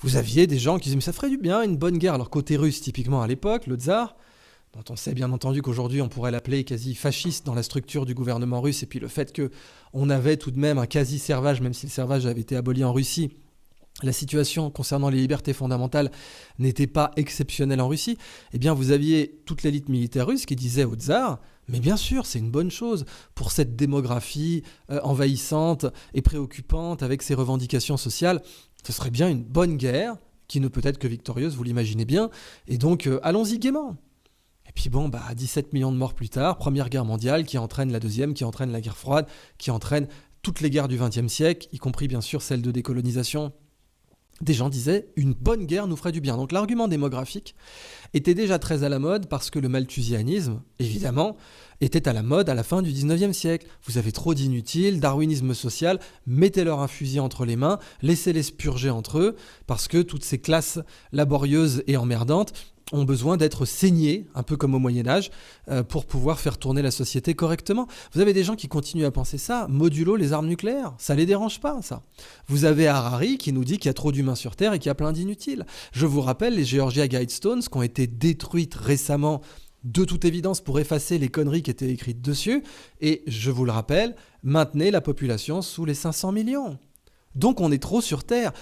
Vous aviez des gens qui disaient mais ça ferait du bien une bonne guerre. Alors côté russe typiquement à l'époque, le tsar, dont on sait bien entendu qu'aujourd'hui on pourrait l'appeler quasi fasciste dans la structure du gouvernement russe, et puis le fait que on avait tout de même un quasi servage, même si le servage avait été aboli en Russie, la situation concernant les libertés fondamentales n'était pas exceptionnelle en Russie, eh bien vous aviez toute l'élite militaire russe qui disait au tsar mais bien sûr, c'est une bonne chose pour cette démographie envahissante et préoccupante avec ses revendications sociales. Ce serait bien une bonne guerre qui ne peut être que victorieuse, vous l'imaginez bien. Et donc, allons-y gaiement. Et puis bon, 17 millions de morts plus tard, Première Guerre mondiale qui entraîne la Deuxième, qui entraîne la guerre froide, qui entraîne toutes les guerres du XXe siècle, y compris bien sûr celle de décolonisation. Des gens disaient une bonne guerre nous ferait du bien. Donc l'argument démographique était déjà très à la mode parce que le malthusianisme, évidemment, était à la mode à la fin du 19e siècle. Vous avez trop d'inutiles, darwinisme social, mettez-leur un fusil entre les mains, laissez-les se purger entre eux, parce que toutes ces classes laborieuses et emmerdantes ont besoin d'être saignées, un peu comme au Moyen-Âge, pour pouvoir faire tourner la société correctement. Vous avez des gens qui continuent à penser ça, modulo les armes nucléaires, ça les dérange pas, ça. Vous avez Harari qui nous dit qu'il y a trop d'humains sur Terre et qu'il y a plein d'inutiles. Je vous rappelle les Georgia Guidestones qui ont été détruites récemment de toute évidence pour effacer les conneries qui étaient écrites dessus, et je vous le rappelle, maintenez la population sous les 500 millions. Donc on est trop sur Terre.